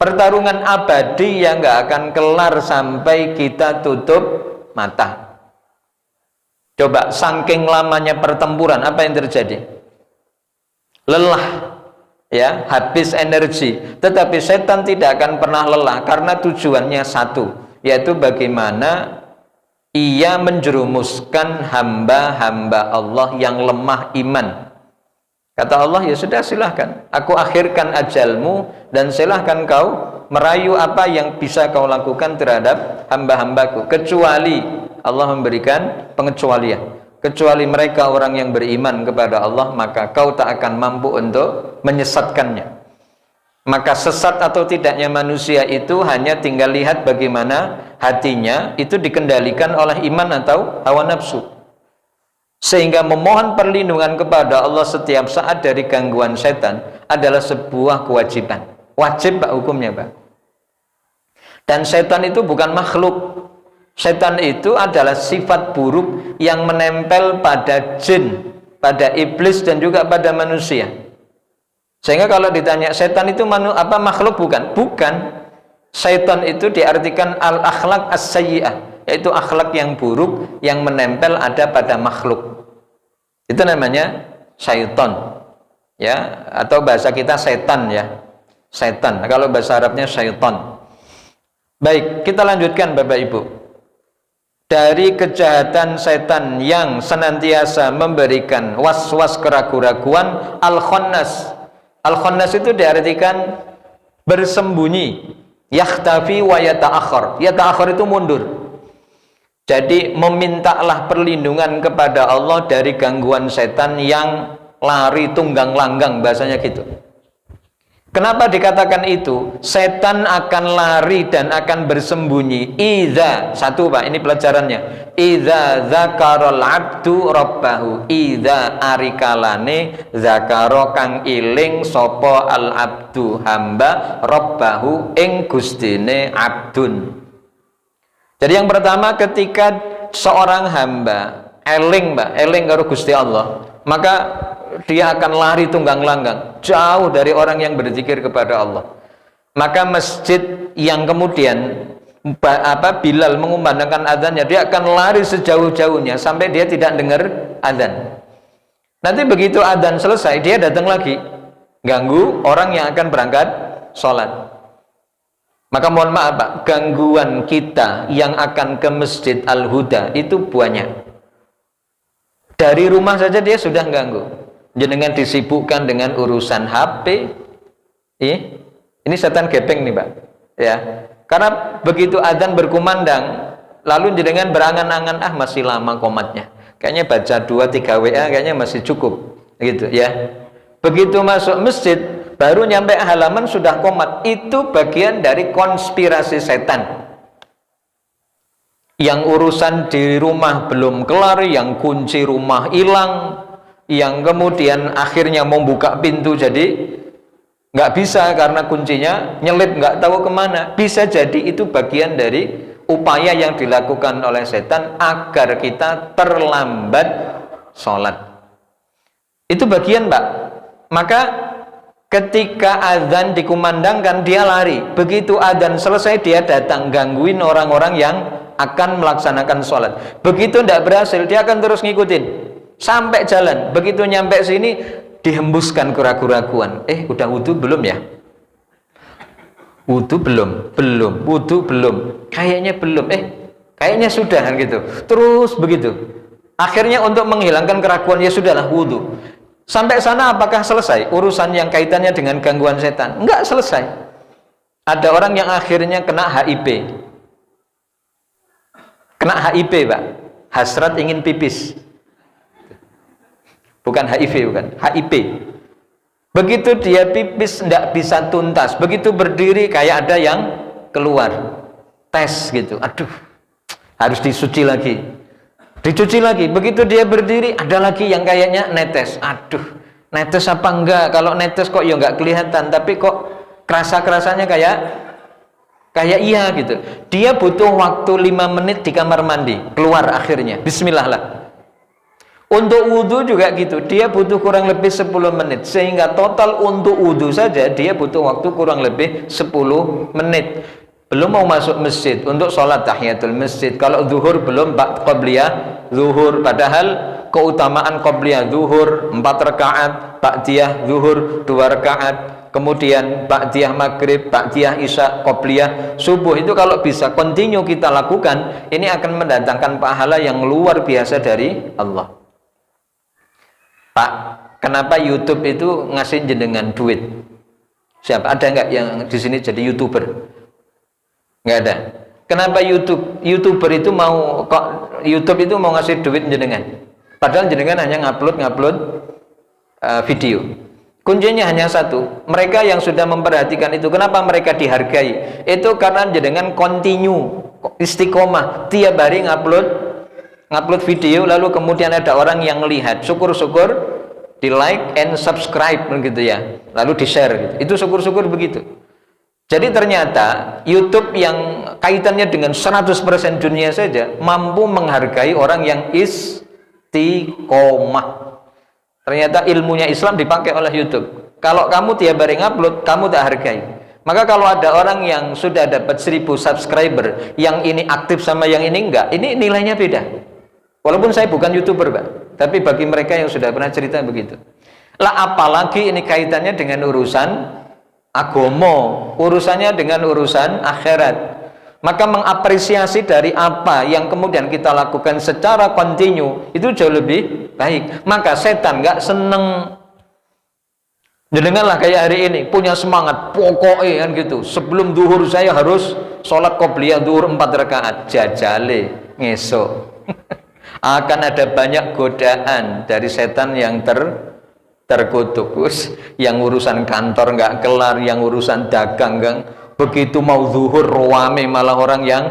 Pertarungan abadi yang gak akan kelar sampai kita tutup mata. Coba, saking lamanya pertempuran, apa yang terjadi? Lelah, ya, habis energi. Tetapi setan tidak akan pernah lelah karena tujuannya satu, yaitu bagaimana ia menjerumuskan hamba-hamba Allah yang lemah iman. Kata Allah, ya sudah, silahkan, aku akhirkan ajalmu dan silahkan kau merayu apa yang bisa kau lakukan terhadap hamba-hambaku, kecuali Allah memberikan pengecualian. Kecuali mereka orang yang beriman kepada Allah, maka kau tak akan mampu untuk menyesatkannya. Maka sesat atau tidaknya manusia itu hanya tinggal lihat bagaimana hatinya itu dikendalikan oleh iman atau hawa nafsu. Sehingga memohon perlindungan kepada Allah setiap saat dari gangguan setan adalah sebuah kewajiban. Wajib, Pak, hukumnya, Pak. Dan setan itu bukan makhluk. Setan itu adalah sifat buruk yang menempel pada jin, pada iblis dan juga pada manusia. Sehingga kalau ditanya setan itu makhluk, bukan? Bukan. Setan itu diartikan al-akhlaq as-sayyi'ah, yaitu akhlak yang buruk yang menempel ada pada makhluk. Itu namanya syaitan, ya, atau bahasa kita setan, ya. Setan. Kalau bahasa Arabnya syaitan. Baik, kita lanjutkan, Bapak Ibu. Dari kejahatan setan yang senantiasa memberikan was-was keraguan-raguan, al-khannas. Al-khannas itu diartikan bersembunyi, yakhtafi wa yata'akhir. Yata'akhir itu mundur. Jadi memintalah perlindungan kepada Allah dari gangguan setan yang lari tunggang langgang, bahasanya gitu. Kenapa dikatakan itu? Setan akan lari dan akan bersembunyi. Idza, satu, Pak, ini pelajarannya. Idza dzakaral abdu rabbahu. Idza arikalane zakaro kang iling sapa al abdu hamba rabbahu ing gustine abdun. Jadi yang pertama, ketika seorang hamba eling, Mbak, eling karo Gusti Allah, maka dia akan lari tunggang langgang jauh dari orang yang berzikir kepada Allah. Maka masjid yang kemudian Bilal mengumandangkan azannya, dia akan lari sejauh-jauhnya sampai dia tidak dengar azan. Nanti begitu azan selesai, dia datang lagi ganggu orang yang akan berangkat sholat. Maka mohon maaf, Pak, gangguan kita yang akan ke Masjid Al-Huda itu banyak. Dari rumah saja dia sudah ganggu. Jenengan disibukkan dengan urusan HP, ini setan gepeng nih, Pak, ya. Karena begitu adzan berkumandang, lalu jenengan berangan-angan, masih lama komatnya, kayaknya baca 2-3 WA kayaknya masih cukup, gitu ya. Begitu masuk masjid, baru nyampe halaman sudah komat. Itu bagian dari konspirasi setan. Yang urusan di rumah belum kelar, yang kunci rumah hilang, yang kemudian akhirnya mau buka pintu jadi nggak bisa karena kuncinya nyelip nggak tahu kemana. Bisa jadi itu bagian dari upaya yang dilakukan oleh setan agar kita terlambat sholat. Itu bagian, Pak. Maka ketika azan dikumandangkan dia lari, begitu azan selesai dia datang gangguin orang-orang yang akan melaksanakan sholat. Begitu tidak berhasil dia akan terus ngikutin sampai jalan. Begitu nyampe sini dihembuskan keraguan-keraguan. Udah wudu belum ya? Wudu belum, wudu belum, kayaknya belum, kayaknya sudah kan gitu. Terus begitu. Akhirnya untuk menghilangkan keraguan ya sudahlah wudu. Sampai sana apakah selesai urusan yang kaitannya dengan gangguan setan? Enggak selesai. Ada orang yang akhirnya kena HIV. Kena HIV, Pak. Hasrat ingin pipis. Bukan HIV, bukan. HIV. Begitu dia pipis tidak bisa tuntas, begitu berdiri kayak ada yang keluar, tes gitu, aduh, harus disuci lagi, dicuci lagi. Begitu dia berdiri ada lagi yang kayaknya netes, aduh, netes apa enggak? Kalau netes kok ya enggak kelihatan, tapi kok kerasa-kerasanya kayak iya gitu. Dia butuh waktu 5 menit di kamar mandi, keluar akhirnya, bismillah lah. Untuk wudhu juga gitu, dia butuh kurang lebih 10 menit, sehingga total untuk wudhu saja dia butuh waktu kurang lebih 10 menit. Belum mau masuk masjid untuk sholat tahiyatul masjid. Kalau zuhur belum, qabliyah zuhur, padahal keutamaan qabliyah zuhur 4 rakaat, ba'diyah zuhur 2 rakaat, kemudian ba'diyah maghrib, ba'diyah isya, qabliyah subuh, itu kalau bisa continue kita lakukan, ini akan mendatangkan pahala yang luar biasa dari Allah. Pak, kenapa YouTube itu ngasih jenengan duit? Siapa? Ada nggak yang di sini jadi YouTuber? Nggak ada. Kenapa YouTuber itu mau YouTube itu mau ngasih duit jenengan? Padahal jenengan hanya ngupload video. Kuncinya hanya satu. Mereka yang sudah memperhatikan itu, kenapa mereka dihargai? Itu karena jenengan continue, istiqomah, tiap hari ngupload video, lalu kemudian ada orang yang melihat, syukur-syukur di like and subscribe begitu ya, lalu di share gitu. Itu syukur-syukur begitu. Jadi ternyata YouTube yang kaitannya dengan 100% dunia saja mampu menghargai orang yang istiqomah. Ternyata ilmunya Islam dipakai oleh YouTube. Kalau kamu tiap hari ngupload, kamu tak hargai. Maka kalau ada orang yang sudah dapat 1000 subscriber, yang ini aktif sama yang ini enggak, ini nilainya beda. Walaupun saya bukan YouTuber, Pak, tapi bagi mereka yang sudah pernah cerita begitu. Lah apalagi ini kaitannya dengan urusan agama, urusannya dengan urusan akhirat. Maka mengapresiasi dari apa yang kemudian kita lakukan secara kontinu itu jauh lebih baik. Maka setan nggak seneng. Dengarlah kayak hari ini punya semangat pokoknya kan gitu. Sebelum duhur saya harus sholat qobliyah duhur 4 rakaat. Jajale ngesok. Akan ada banyak godaan dari setan yang terkutuk. Yang urusan kantor nggak kelar, yang urusan dagang kan. Begitu mau zuhur rame malah orang yang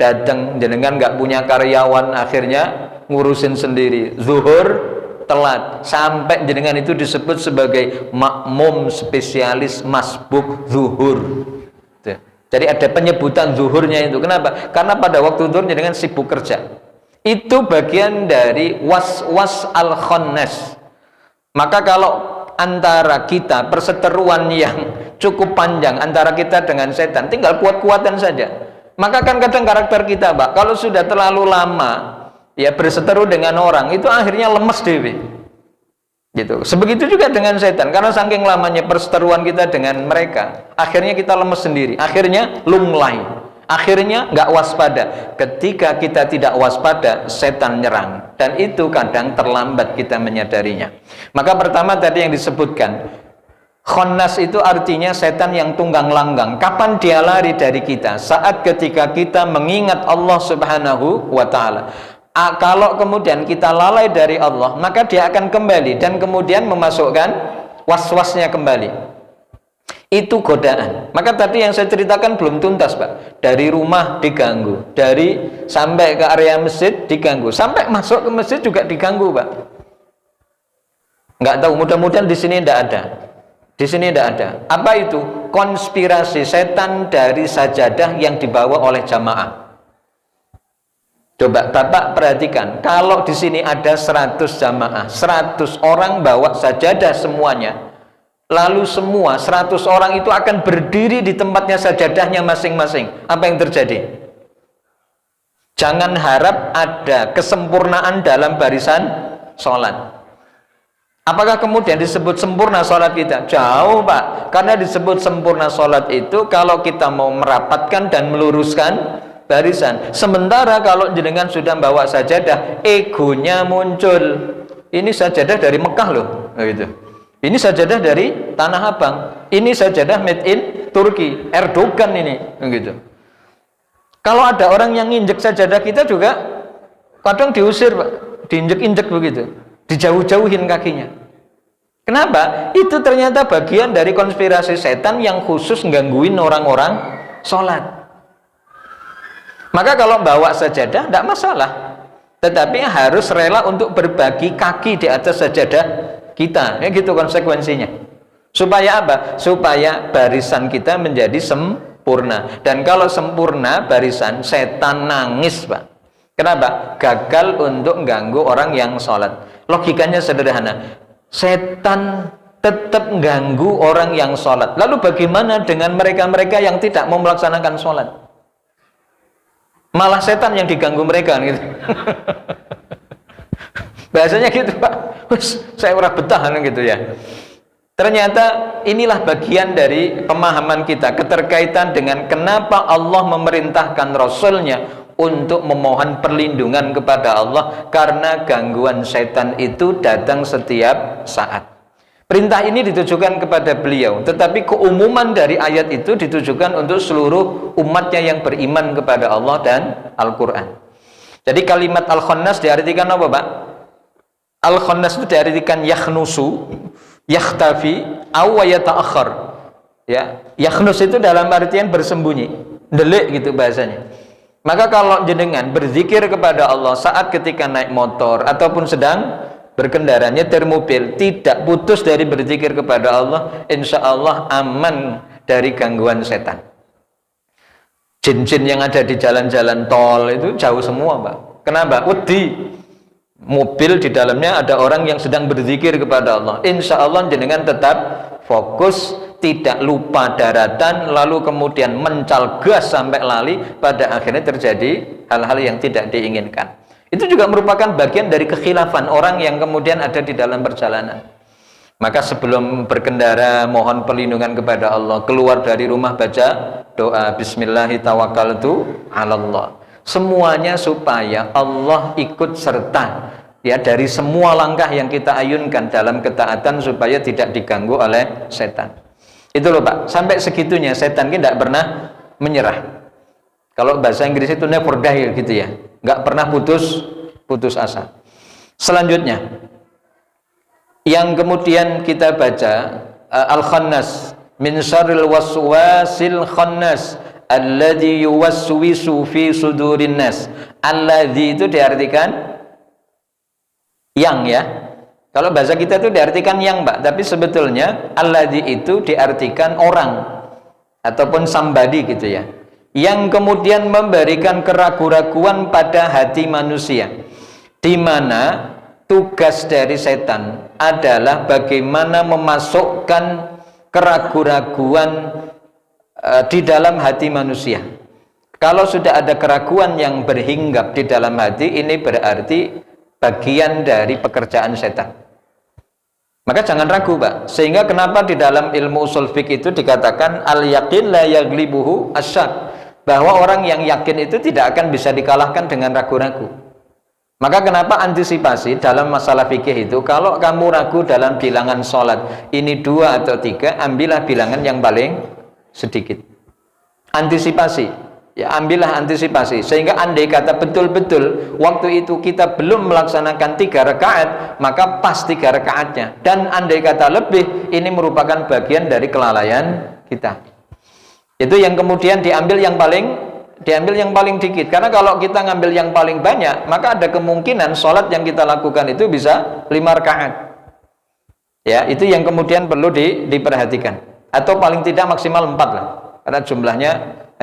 datang jenengan nggak punya karyawan, akhirnya ngurusin sendiri. Zuhur telat sampai jenengan itu disebut sebagai makmum spesialis masbuk zuhur. Jadi ada penyebutan zuhurnya itu. Kenapa? Karena pada waktu zuhur jenengan sibuk kerja. Itu bagian dari was-was al-khannas. Maka kalau antara kita perseteruan yang cukup panjang antara kita dengan setan, tinggal kuat-kuatan saja. Maka kan kadang karakter kita, Pak, kalau sudah terlalu lama ya berseteru dengan orang, itu akhirnya lemes dewe. Gitu. Sebegitu juga dengan setan, karena saking lamanya perseteruan kita dengan mereka, akhirnya kita lemes sendiri, akhirnya lunglai. Akhirnya nggak waspada. Ketika kita tidak waspada, setan nyerang, dan itu kadang terlambat kita menyadarinya. Maka pertama tadi yang disebutkan, khannas itu artinya setan yang tunggang langgang. Kapan dia lari dari kita? Saat ketika kita mengingat Allah Subhanahu wa ta'ala. Kalau kemudian kita lalai dari Allah, maka dia akan kembali dan kemudian memasukkan was-wasnya kembali. Itu godaan. Maka tadi yang saya ceritakan belum tuntas, Pak. Dari rumah diganggu, dari sampai ke area masjid diganggu, sampai masuk ke masjid juga diganggu, Pak. Nggak tahu, mudah-mudahan di sini tidak ada. Di sini tidak ada. Apa itu? Konspirasi setan dari sajadah yang dibawa oleh jamaah. Coba Bapak perhatikan, kalau di sini ada 100 jamaah, 100 orang bawa sajadah semuanya, lalu semua 100 orang itu akan berdiri di tempatnya sajadahnya masing-masing. Apa yang terjadi? Jangan harap ada kesempurnaan dalam barisan sholat. Apakah kemudian disebut sempurna sholat kita? Jauh Pak, karena disebut sempurna sholat itu kalau kita mau merapatkan dan meluruskan barisan. Sementara kalau jenengan sudah bawa sajadah, egonya muncul. Ini sajadah dari Mekah loh, gitu. Ini sajadah dari Tanah Abang. Ini sajadah made in Turki, Erdogan ini, gitu. Kalau ada orang yang nginjek sajadah kita juga kadang diusir Pak, diinjek-injek begitu. Dijauh-jauhin kakinya. Kenapa? Itu ternyata bagian dari konspirasi setan yang khusus gangguin orang-orang sholat. Maka kalau bawa sajadah tidak masalah, tetapi harus rela untuk berbagi kaki di atas sajadah kita. Ya gitu konsekuensinya. Supaya apa? Supaya barisan kita menjadi sempurna. Dan kalau sempurna barisan, setan nangis Pak. Kenapa? Gagal untuk mengganggu orang yang sholat. Logikanya sederhana, setan tetap mengganggu orang yang sholat. Lalu bagaimana dengan mereka-mereka yang tidak mau melaksanakan sholat? Malah setan yang diganggu mereka gitu. Bahasanya gitu Pak, saya ora betah gitu ya. Ternyata inilah bagian dari pemahaman kita, keterkaitan dengan kenapa Allah memerintahkan Rasulnya untuk memohon perlindungan kepada Allah, karena gangguan setan itu datang setiap saat. Perintah ini ditujukan kepada beliau, tetapi keumuman dari ayat itu ditujukan untuk seluruh umatnya yang beriman kepada Allah dan Al-Quran. Jadi kalimat Al-Khannas diartikan apa Pak? Al-Khannas itu diartikan yakhnusu, yakhtafi, aw yata'akhir. Ya, yakhnus itu dalam artian bersembunyi, delik gitu bahasanya. Maka kalau jenengan berzikir kepada Allah saat ketika naik motor ataupun sedang berkendara, nyetir mobil, tidak putus dari berzikir kepada Allah, insya Allah aman dari gangguan setan. Jin-jin yang ada di jalan-jalan tol itu jauh semua Pak. Kenapa? Wedi mobil di dalamnya ada orang yang sedang berzikir kepada Allah, insya Allah jenengan tetap fokus, tidak lupa daratan, lalu kemudian mencal gas sampai lali, pada akhirnya terjadi hal-hal yang tidak diinginkan. Itu juga merupakan bagian dari kekhilafan orang yang kemudian ada di dalam perjalanan. Maka sebelum berkendara mohon perlindungan kepada Allah, keluar dari rumah baca doa Bismillahirrahmanirrahim. Semuanya supaya Allah ikut serta ya dari semua langkah yang kita ayunkan dalam ketaatan, supaya tidak diganggu oleh setan. Itu loh Pak, sampai segitunya setan ini tidak pernah menyerah. Kalau bahasa Inggris itu never die gitu ya, nggak pernah putus asa. Selanjutnya yang kemudian kita baca Al-Khannas, min syarril waswasil khannas alladzi yuwaswisu fi sudurin nas. Alladzi itu diartikan yang ya. Kalau bahasa kita itu diartikan yang Pak, tapi sebetulnya alladzi itu diartikan orang ataupun somebody gitu ya, yang kemudian memberikan keraguan-raguan pada hati manusia, di mana tugas dari setan adalah bagaimana memasukkan keraguan-raguan di dalam hati manusia. Kalau sudah ada keraguan yang berhinggap di dalam hati, ini berarti bagian dari pekerjaan setan. Maka jangan ragu Pak. Sehingga kenapa di dalam ilmu usul fiqh itu dikatakan al-yaqin la yaglibuhu asyak, bahwa orang yang yakin itu tidak akan bisa dikalahkan dengan ragu-ragu. Maka kenapa antisipasi dalam masalah fikih itu, kalau kamu ragu dalam bilangan sholat ini 2 atau 3, ambillah bilangan yang paling sedikit. Antisipasi ya, ambillah antisipasi, sehingga andai kata betul-betul waktu itu kita belum melaksanakan 3 rakaat, maka pas 3 rakaatnya, dan andai kata lebih, ini merupakan bagian dari kelalaian kita. Itu yang kemudian diambil yang paling dikit, karena kalau kita ngambil yang paling banyak, maka ada kemungkinan sholat yang kita lakukan itu bisa 5 rakaat. Ya, itu yang kemudian perlu diperhatikan. Atau paling tidak maksimal 4 lah, karena jumlahnya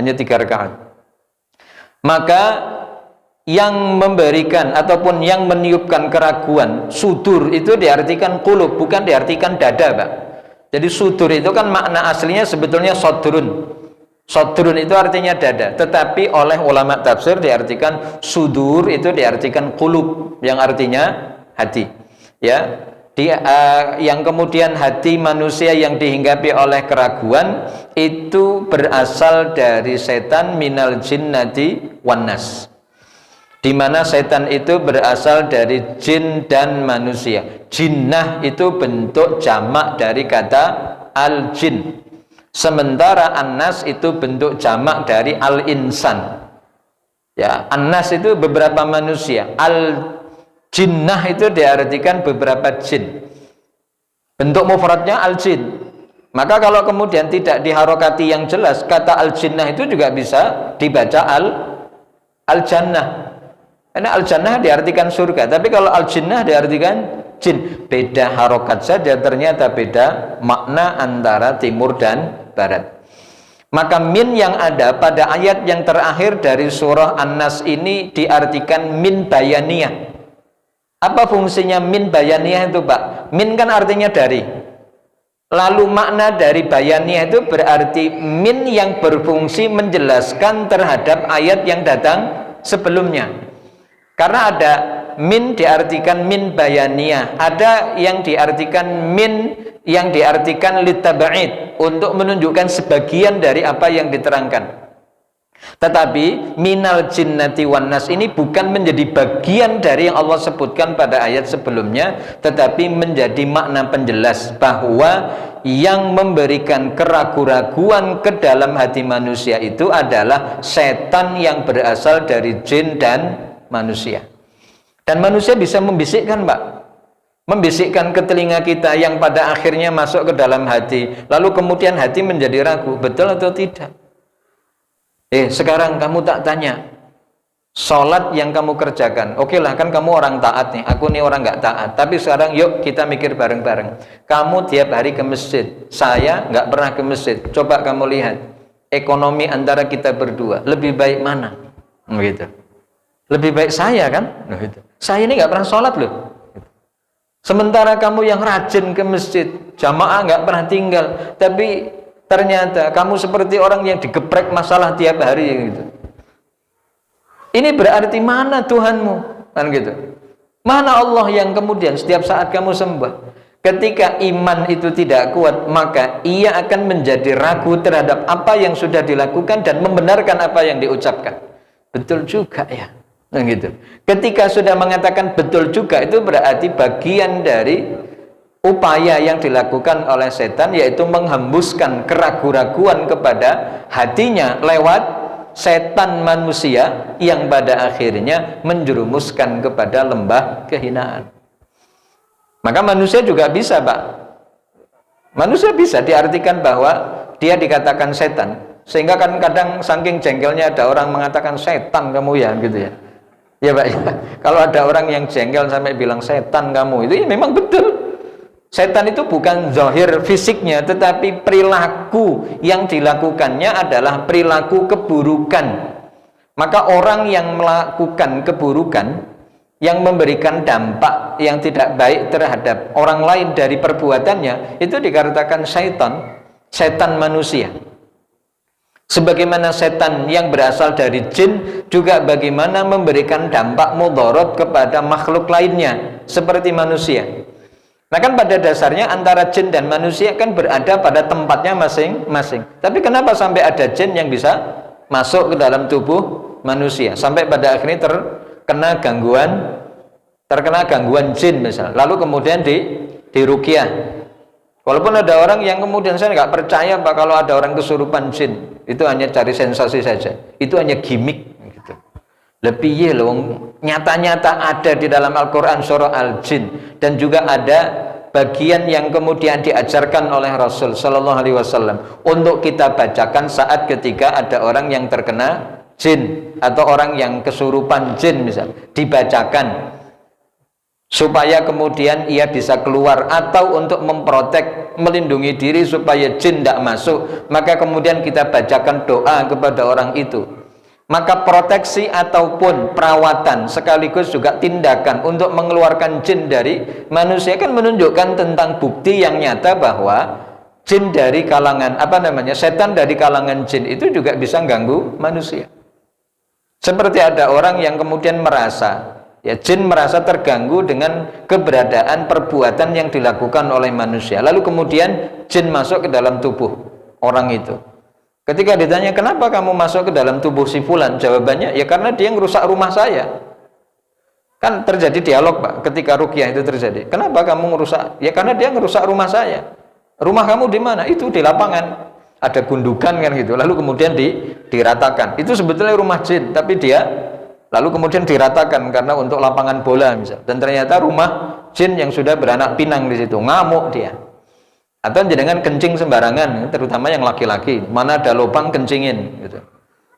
hanya 3 rakaat. Maka yang memberikan ataupun yang meniupkan keraguan, sudur itu diartikan qulub, bukan diartikan dada, Pak. Jadi sudur itu kan makna aslinya sebetulnya sodrun. Sodrun itu artinya dada, tetapi oleh ulama tafsir diartikan sudur itu diartikan qulub, yang artinya hati. Ya, yang kemudian hati manusia yang dihinggapi oleh keraguan itu berasal dari setan, minal jinnati wan nas, di mana setan itu berasal dari jin dan manusia. Jinnah itu bentuk jamak dari kata al-jin, sementara an-nas itu bentuk jamak dari al-insan. Ya, an-nas itu beberapa manusia, al-jinnah itu diartikan beberapa jin. Bentuk mufradnya al-jin. Maka kalau kemudian tidak diharokati yang jelas, kata al-jinnah itu juga bisa dibaca al-jannah. Karena al-jannah diartikan surga, tapi kalau al-jinnah diartikan jin. Beda harokat saja, ternyata beda makna antara timur dan barat. Maka min yang ada pada ayat yang terakhir dari surah An-Nas ini diartikan min bayaniyah. Apa fungsinya min bayaniyah itu, Pak? Min kan artinya dari. Lalu makna dari bayaniyah itu berarti min yang berfungsi menjelaskan terhadap ayat yang datang sebelumnya. Karena ada min diartikan min bayaniyah, ada yang diartikan min yang diartikan litaba'id, untuk menunjukkan sebagian dari apa yang diterangkan. Tetapi minal jinnati wan nas ini bukan menjadi bagian dari yang Allah sebutkan pada ayat sebelumnya, tetapi menjadi makna penjelas bahwa yang memberikan keraguan-raguan ke dalam hati manusia itu adalah setan yang berasal dari jin dan manusia. Dan manusia bisa membisikkan, Pak, membisikkan ke telinga kita yang pada akhirnya masuk ke dalam hati, lalu kemudian hati menjadi ragu, betul atau tidak. Sekarang kamu tak tanya, sholat yang kamu kerjakan, oke lah, kan kamu orang taat nih, aku nih orang nggak taat, tapi sekarang yuk kita mikir bareng-bareng. Kamu tiap hari ke masjid, saya nggak pernah ke masjid. Coba kamu lihat ekonomi antara kita berdua, lebih baik mana? Begitu. Lebih baik saya kan? Saya ini nggak pernah sholat loh. Sementara kamu yang rajin ke masjid, jamaah nggak pernah tinggal, tapi ternyata kamu seperti orang yang digeprek masalah tiap hari gitu. Ini berarti mana Tuhanmu? Kan gitu. Mana Allah yang kemudian setiap saat kamu sembah? Ketika iman itu tidak kuat, maka ia akan menjadi ragu terhadap apa yang sudah dilakukan dan membenarkan apa yang diucapkan. Betul juga ya. Nah, gitu. Ketika sudah mengatakan betul juga, itu berarti bagian dari upaya yang dilakukan oleh setan, yaitu menghembuskan keraguan-raguan kepada hatinya lewat setan manusia yang pada akhirnya menjerumuskan kepada lembah kehinaan. Maka manusia juga bisa, Pak. Manusia bisa diartikan bahwa dia dikatakan setan, sehingga kan kadang saking jengkelnya ada orang mengatakan setan kamu ya, gitu ya. Ya Pak ya. Kalau ada orang yang jengkel sampai bilang setan kamu, itu ya memang betul. Setan itu bukan zahir fisiknya, tetapi perilaku yang dilakukannya adalah perilaku keburukan. Maka orang yang melakukan keburukan, yang memberikan dampak yang tidak baik terhadap orang lain dari perbuatannya, itu dikatakan setan manusia. Sebagaimana setan yang berasal dari jin juga bagaimana memberikan dampak mudarat kepada makhluk lainnya seperti manusia. Nah kan pada dasarnya antara jin dan manusia kan berada pada tempatnya masing-masing. Tapi kenapa sampai ada jin yang bisa masuk ke dalam tubuh manusia sampai pada akhirnya terkena gangguan jin misalnya, lalu kemudian diruqyah. Walaupun ada orang yang kemudian saya nggak percaya Pak kalau ada orang kesurupan jin, itu hanya cari sensasi saja, itu hanya gimmick gitu. Lebih ya loh, nyata-nyata ada di dalam Al-Quran surah Al-Jin, dan juga ada bagian yang kemudian diajarkan oleh Rasul Sallallahu Alaihi Wasallam untuk kita bacakan saat ketika ada orang yang terkena jin atau orang yang kesurupan jin misal, dibacakan supaya kemudian ia bisa keluar, atau untuk memprotek, melindungi diri supaya jin tidak masuk, maka kemudian kita bacakan doa kepada orang itu. Maka proteksi ataupun perawatan sekaligus juga tindakan untuk mengeluarkan jin dari manusia kan menunjukkan tentang bukti yang nyata bahwa jin dari kalangan setan dari kalangan jin itu juga bisa ganggu manusia. Seperti ada orang yang kemudian merasa, ya, jin merasa terganggu dengan keberadaan perbuatan yang dilakukan oleh manusia, lalu kemudian jin masuk ke dalam tubuh orang itu. Ketika ditanya, kenapa kamu masuk ke dalam tubuh si fulan? Jawabannya, ya karena dia ngerusak rumah saya. Kan terjadi dialog, Pak, ketika ruqyah itu terjadi. Kenapa kamu ngerusak? Ya karena dia ngerusak rumah saya. Rumah kamu di mana? Itu di lapangan. Ada gundukan kan gitu. Lalu kemudian diratakan. Itu sebetulnya rumah jin, tapi dia lalu kemudian diratakan karena untuk lapangan bola misal. Dan ternyata rumah jin yang sudah beranak pinang di situ. Ngamuk dia. Atau jenengan kencing sembarangan, terutama yang laki-laki, mana ada lubang kencingin gitu.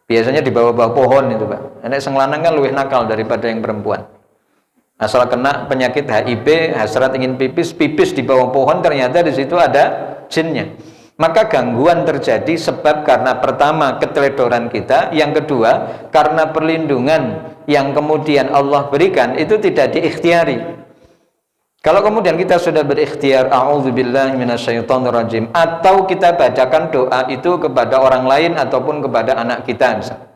Biasanya di bawah-bawah pohon itu, Pak. Enek sing lanang kan lebih nakal daripada yang perempuan. Asal kena penyakit HIV, hasrat ingin pipis di bawah pohon, ternyata di situ ada jinnya. Maka gangguan terjadi sebab karena pertama keteledoran kita, yang kedua karena perlindungan yang kemudian Allah berikan itu tidak diikhtiari. Kalau kemudian kita sudah berikhtiar, a'udzubillahi minasyaitonirrajim, atau kita bacakan doa itu kepada orang lain ataupun kepada anak kita, misalnya,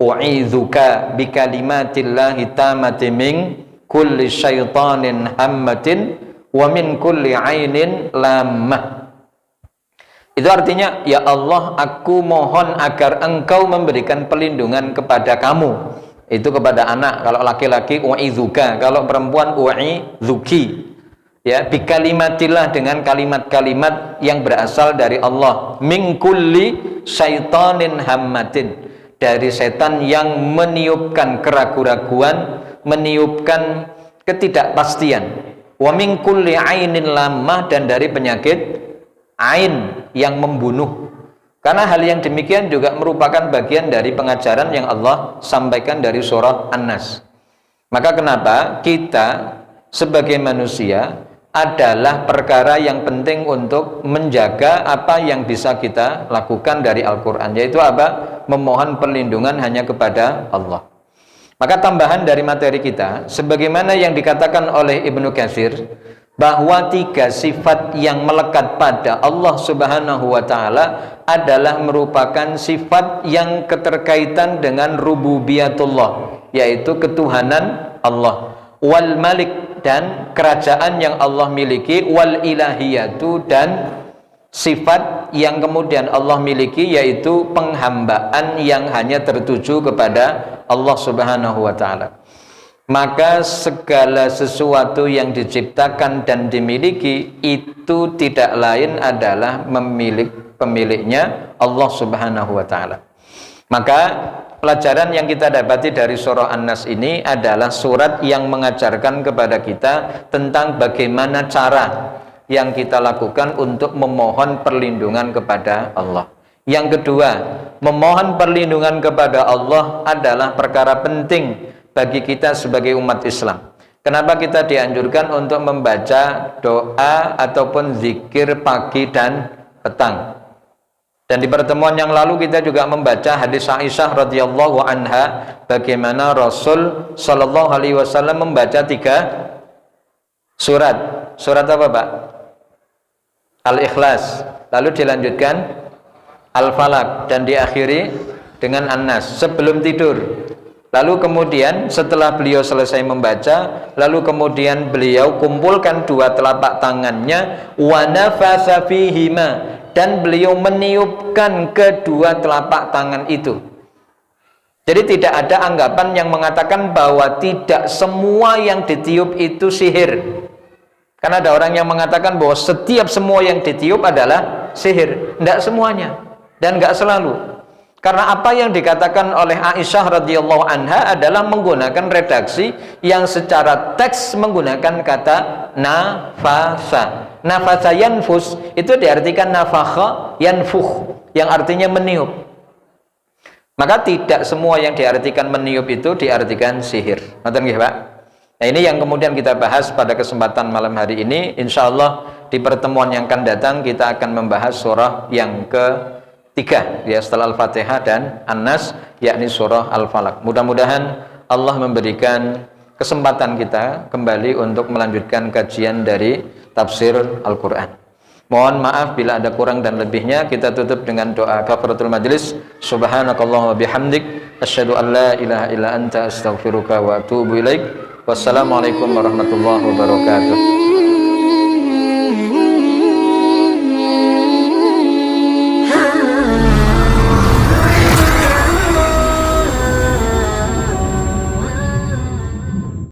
u'idzuka bikalimatillahi tammati min kulli syaitanin hammatin wa min kulli ainin lammah. Itu artinya, ya Allah, aku mohon agar engkau memberikan perlindungan kepada kamu. Itu kepada anak, kalau laki-laki u'idzuka, kalau perempuan u'idzuki. Ya, bikalimatillah, dengan kalimat-kalimat yang berasal dari Allah, min kulli syaitanin hammatin, dari setan yang meniupkan keraguan-raguan, meniupkan ketidakpastian, wa min kulli ainin lammah, dan dari penyakit ain yang membunuh. Karena hal yang demikian juga merupakan bagian dari pengajaran yang Allah sampaikan dari surah An-Nas. Maka kenapa kita sebagai manusia adalah perkara yang penting untuk menjaga apa yang bisa kita lakukan dari Al-Quran, yaitu apa? Memohon perlindungan hanya kepada Allah. Maka tambahan dari materi kita, sebagaimana yang dikatakan oleh Ibnu Katsir, bahwa 3 sifat yang melekat pada Allah Subhanahu wa Ta'ala adalah merupakan sifat yang keterkaitan dengan rububiyatullah, yaitu ketuhanan Allah, wal malik, dan kerajaan yang Allah miliki, wal ilahiyatu, dan sifat yang kemudian Allah miliki, yaitu penghambaan yang hanya tertuju kepada Allah Subhanahu wa Ta'ala. Maka segala sesuatu yang diciptakan dan dimiliki itu tidak lain adalah pemiliknya Allah Subhanahu wa Ta'ala. Maka pelajaran yang kita dapati dari surah An-Nas ini adalah surat yang mengajarkan kepada kita tentang bagaimana cara yang kita lakukan untuk memohon perlindungan kepada Allah. Yang kedua, memohon perlindungan kepada Allah adalah perkara penting bagi kita sebagai umat Islam. Kenapa kita dianjurkan untuk membaca doa ataupun zikir pagi dan petang? Dan di pertemuan yang lalu kita juga membaca hadis Aisyah radhiyallahu anha, bagaimana Rasul sallallahu alaihi wasallam membaca 3 surat. Surat apa, Pak? Al-Ikhlas, lalu dilanjutkan Al-Falaq, dan diakhiri dengan An-Nas sebelum tidur. Lalu kemudian setelah beliau selesai membaca, lalu kemudian beliau kumpulkan 2 telapak tangannya, wa nafatsa fihima, dan beliau meniupkan kedua telapak tangan itu. Jadi tidak ada anggapan yang mengatakan bahwa tidak semua yang ditiup itu sihir. Karena ada orang yang mengatakan bahwa setiap semua yang ditiup adalah sihir. Tidak semuanya, dan tidak selalu. Karena apa yang dikatakan oleh Aisyah radhiyallahu anha adalah menggunakan redaksi yang secara teks menggunakan kata nafasa. Nafasa yanfus itu diartikan nafakha yanfukh, yang artinya meniup. Maka tidak semua yang diartikan meniup itu diartikan sihir. Ngerti nggih, Pak? Nah, ini yang kemudian kita bahas pada kesempatan malam hari ini. Insya Allah di pertemuan yang akan datang kita akan membahas surah yang ketiga, ya, setelah Al-Fatihah dan An-Nas, yakni surah Al-Falaq. Mudah-mudahan Allah memberikan kesempatan kita kembali untuk melanjutkan kajian dari tafsir Al-Quran. Mohon maaf bila ada kurang dan lebihnya. Kita tutup dengan doa kafaratul majlis. Subhanakallahumma bihamdik, asyhadu an la ilaha illa anta, astaghfiruka wa atubu ilaik. Wassalamualaikum warahmatullahi wabarakatuh.